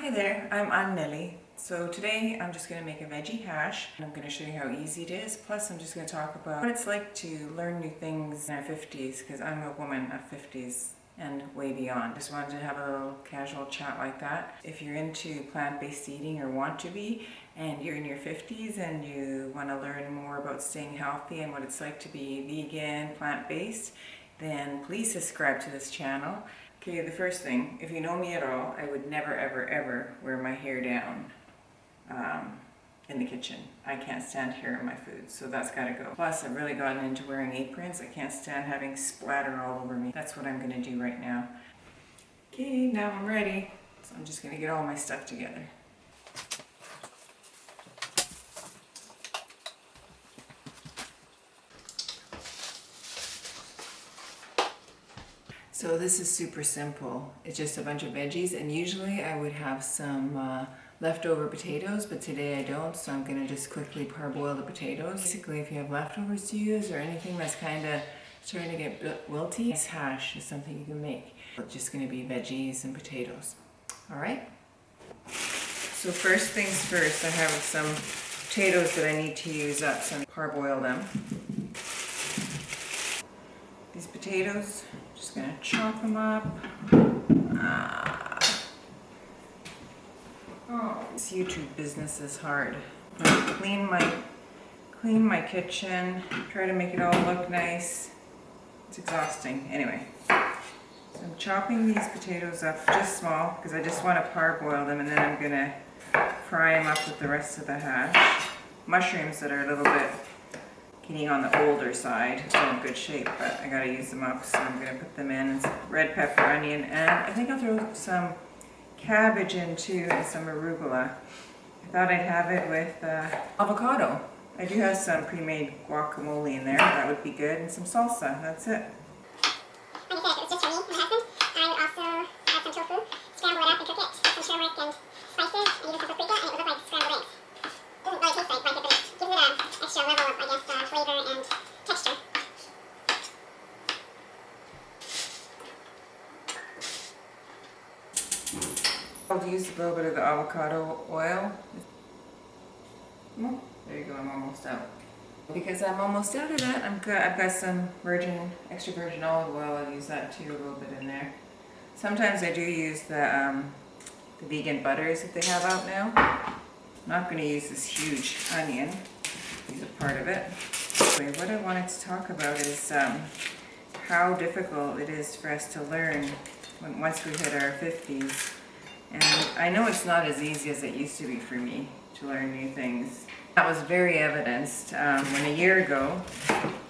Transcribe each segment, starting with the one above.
Hi there, I'm Nellie. So today I'm just going to make a veggie hash and I'm going to show you how easy it is. Plus I'm just going to talk about what it's like to learn new things in our 50s, because I'm a woman of 50s and way beyond. Just wanted to have a little casual chat like that. If you're into plant-based eating or want to be, and you're in your 50s and you want to learn more about staying healthy and what it's like to be vegan, plant-based, then please subscribe to this channel. Okay, the first thing, if you know me at all, I would never ever wear my hair down in the kitchen. I can't stand hair in my food, so that's got to go. Plus, I've really gotten into wearing aprons. I can't stand having splatter all over me. That's what I'm going to do right now. Okay, now I'm ready. So I'm just going to get all my stuff together. So this is super simple. It's just a bunch of veggies, and usually I would have some leftover potatoes, but today I don't, so I'm going to just quickly parboil the potatoes. Basically, if you have leftovers to use or anything that's kind of starting to get wilty, this hash is something you can make. It's just going to be veggies and potatoes. Alright? So first things first, I have some potatoes that I need to use up, so I'm going to parboil them. These potatoes, just going to chop them up. Oh, this YouTube business is hard. Clean my kitchen, try to make it all look nice. It's exhausting. Anyway, so I'm chopping these potatoes up just small because I just want to parboil them, and then I'm going to fry them up with the rest of the hash. Mushrooms that are a little bit getting on the older side, still in good shape, but I gotta use them up, so I'm gonna put them in, and some red pepper, onion, and I think I'll throw some cabbage in too, and some arugula. I thought I'd have it with avocado. I do have some pre-made guacamole in there, that would be good, and some salsa. That's it. Like I said, if it was just for me and my husband, I would also add some tofu, scramble it up and cook it, with some turmeric and spices, and even some paprika, and it would look like scrambled eggs. Doesn't really taste like it, but it gives it an extra level of, I guess, flavor and texture. I'll use a little bit of the avocado oil. Oh, there you go, I'm almost out. Because I'm almost out of that, I've got some extra virgin olive oil. I'll use that too, a little bit in there. Sometimes I do use the vegan butters that they have out now. I'm not going to use this huge onion. Use a part of it. Anyway, what I wanted to talk about is how difficult it is for us to learn once we hit our 50s. And I know it's not as easy as it used to be for me to learn new things. That was very evidenced when a year ago,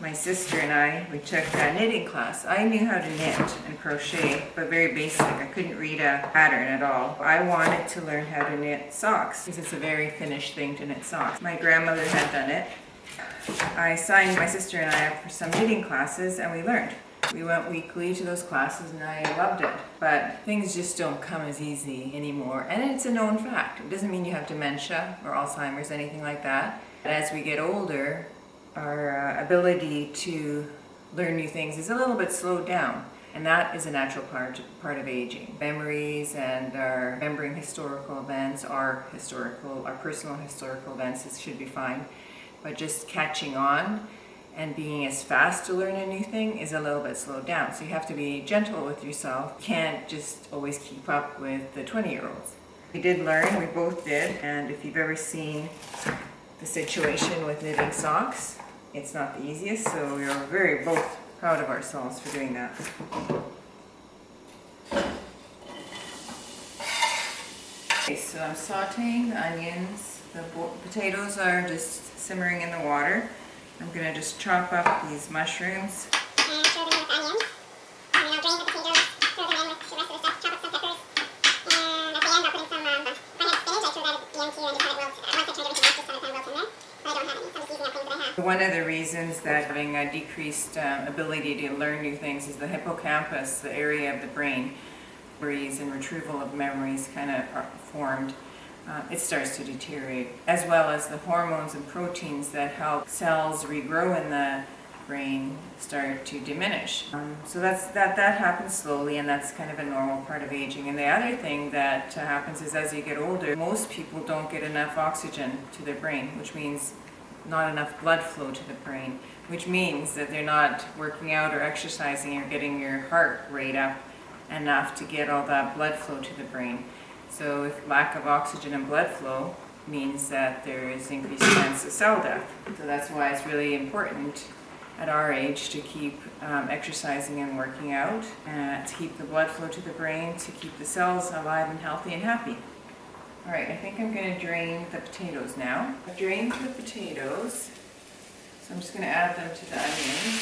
my sister and I, we took a knitting class. I knew how to knit and crochet, but very basic. I couldn't read a pattern at all. I wanted to learn how to knit socks, because it's a very finished thing to knit socks. My grandmother had done it. I signed my sister and I up for some knitting classes, and we learned. We went weekly to those classes, and I loved it. But things just don't come as easy anymore, and it's a known fact. It doesn't mean you have dementia or Alzheimer's, anything like that. But as we get older, our ability to learn new things is a little bit slowed down, and that is a natural part of aging. Memories and our remembering historical events, our personal historical events should be fine, but just catching on and being as fast to learn a new thing is a little bit slowed down. So you have to be gentle with yourself. You can't just always keep up with the 20-year-olds. We did learn, we both did, and if you've ever seen the situation with knitting socks, it's not the easiest, so we are very both proud of ourselves for doing that. Okay, so I'm sauteing the onions. The potatoes are just simmering in the water. I'm going to just chop up these mushrooms. And throw them in with onions. And then I'll drain the potatoes, throw them in with the rest of the stuff, chop up some peppers. And at the end I'll put in some, if I had spinach, I threw that at the end too, and just had it wilt. Once I tried everything else, just had it kind of wilt in there. But I don't have any, so I'm just using up things that I have. One of the reasons that having a decreased ability to learn new things is the hippocampus, the area of the brain, memories and retrieval of memories kind of are formed. It starts to deteriorate, as well as the hormones and proteins that help cells regrow in the brain start to diminish. So that happens slowly, and that's kind of a normal part of aging. And the other thing that happens is as you get older, most people don't get enough oxygen to their brain, which means not enough blood flow to the brain, which means that they're not working out or exercising or getting your heart rate up enough to get all that blood flow to the brain. So if lack of oxygen and blood flow means that there is increased chance of cell death. So that's why it's really important at our age to keep exercising and working out, to keep the blood flow to the brain, to keep the cells alive and healthy and happy. All right, I think I'm going to drain the potatoes now. I've drained the potatoes, so I'm just going to add them to the onions.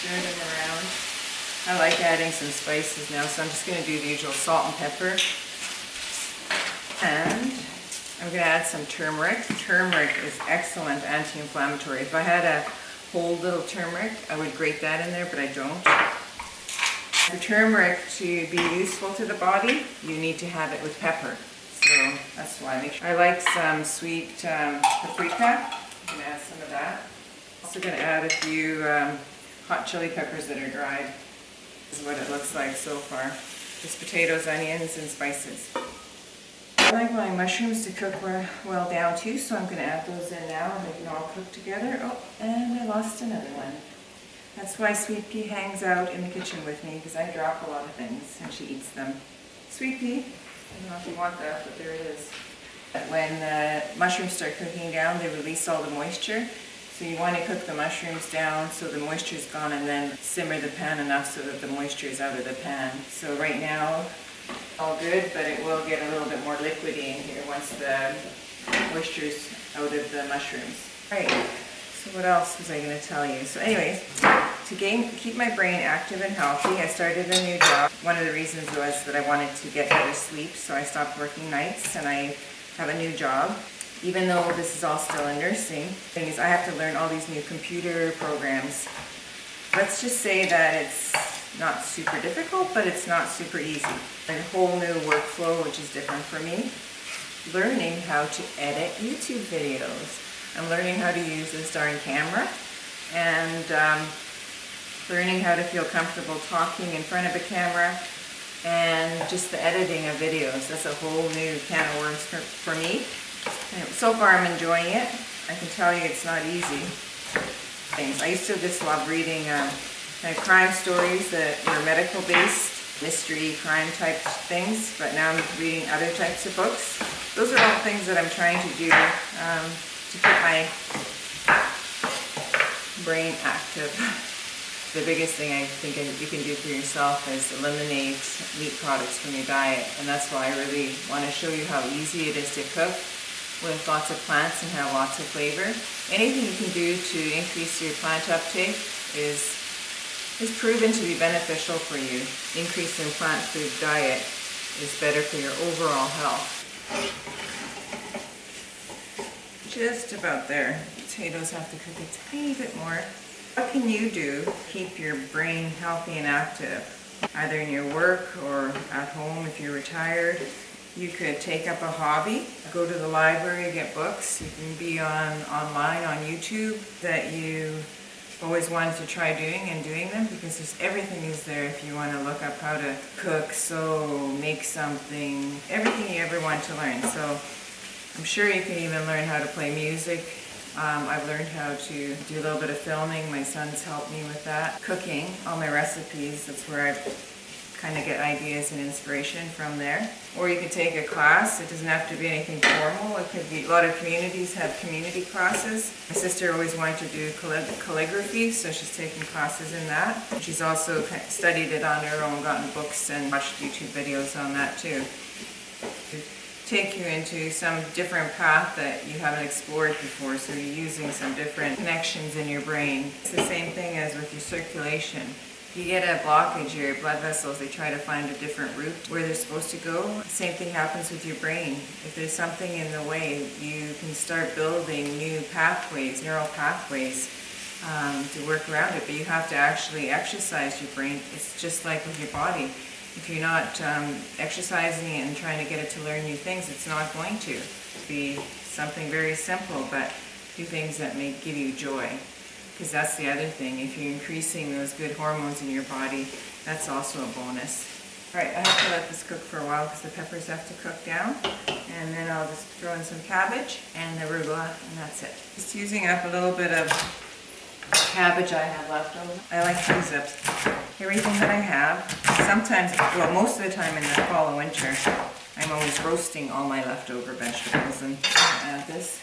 Stir them around. I like adding some spices now, so I'm just going to do the usual salt and pepper. And I'm going to add some turmeric. Turmeric is excellent anti-inflammatory. If I had a whole little turmeric, I would grate that in there, but I don't. For turmeric to be useful to the body, you need to have it with pepper. So that's why I make sure. I like some sweet paprika. I'm going to add some of that. Also going to add a few hot chili peppers that are dried. This is what it looks like so far. Just potatoes, onions, and spices. I like my mushrooms to cook well down too, so I'm going to add those in now and they can all cook together. Oh, and I lost another one. That's why Sweet Pea hangs out in the kitchen with me, because I drop a lot of things and she eats them. Sweet Pea, I don't know if you want that, but there it is. When the mushrooms start cooking down, they release all the moisture. So you want to cook the mushrooms down so the moisture is gone, and then simmer the pan enough so that the moisture is out of the pan. So right now, all good, but it will get a little bit more liquidy in here once the moisture is out of the mushrooms. Right, so what else was I going to tell you? So anyways, to keep my brain active and healthy, I started a new job. One of the reasons was that I wanted to get better sleep, so I stopped working nights and I have a new job. Even though this is all still in nursing, the thing is I have to learn all these new computer programs. Let's just say that it's not super difficult, but it's not super easy. A whole new workflow, which is different for me. Learning how to edit YouTube videos. I'm learning how to use this darn camera, and learning how to feel comfortable talking in front of a camera, and just the editing of videos. That's a whole new can of worms for me. Anyway, so far I'm enjoying it. I can tell you it's not easy. I used to just love reading kind of crime stories that were medical based, mystery crime type things, but now I'm reading other types of books. Those are all things that I'm trying to do to keep my brain active. The biggest thing I think you can do for yourself is eliminate meat products from your diet, and that's why I really want to show you how easy it is to cook with lots of plants and have lots of flavor. Anything you can do to increase your plant uptake is proven to be beneficial for you. Increase in plant food diet is better for your overall health. Just about there. Potatoes have to cook a tiny bit more. What can you do to keep your brain healthy and active? Either in your work or at home if you're retired. You could take up a hobby, go to the library, get books. You can be online on YouTube that you always wanted to try doing them, because everything is there if you want to look up how to cook, sew, make something, everything you ever want to learn. So I'm sure you can even learn how to play music. I've learned how to do a little bit of filming. My son's helped me with that. Cooking, all my recipes, that's where I kind of get ideas and inspiration from there. Or you could take a class. It doesn't have to be anything formal. It could be, a lot of communities have community classes. My sister always wanted to do calligraphy, so she's taken classes in that. She's also studied it on her own, gotten books and watched YouTube videos on that too. Take you into some different path that you haven't explored before, so you're using some different connections in your brain. It's the same thing as with your circulation. If you get a blockage, your blood vessels, they try to find a different route where they're supposed to go. The same thing happens with your brain. If there's something in the way, you can start building new pathways, neural pathways to work around it, but you have to actually exercise your brain. It's just like with your body. If you're not exercising it and trying to get it to learn new things, it's not going to. Be something very simple, but do things that give you joy. because that's the other thing. If you're increasing those good hormones in your body, that's also a bonus. All right, I have to let this cook for a while because the peppers have to cook down. And then I'll just throw in some cabbage and arugula, and that's it. Just using up a little bit of cabbage I have left over. I like to use up everything that I have. Sometimes, well, most of the time in the fall and winter, I'm always roasting all my leftover vegetables. And I'll add this.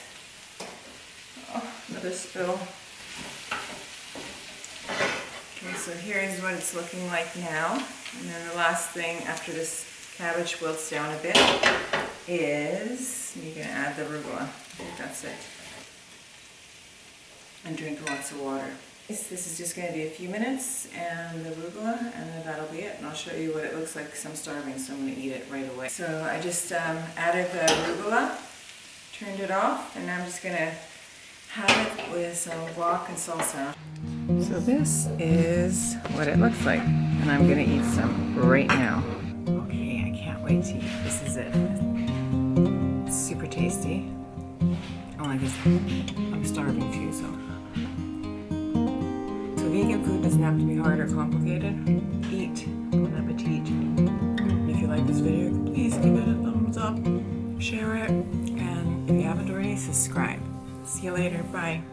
Oh, another spill. Okay, so here's what it's looking like now. And then the last thing after this cabbage wilts down a bit is you're going to add the arugula. I think that's it. And drink lots of water. This is just going to be a few minutes, and the arugula, and then that'll be it. And I'll show you what it looks like because I'm starving, so I'm going to eat it right away. So I just added the arugula, turned it off, and now I'm just going to have it with some guac and salsa. So this is what it looks like, and I'm going to eat some right now. Okay, I can't wait to eat. This is it. It's super tasty. Oh, I guess I'm starving too, so. So vegan food doesn't have to be hard or complicated. Eat. Bon appetit. If you like this video, please give it a thumbs up, share it, and if you haven't already, subscribe. See you later. Bye.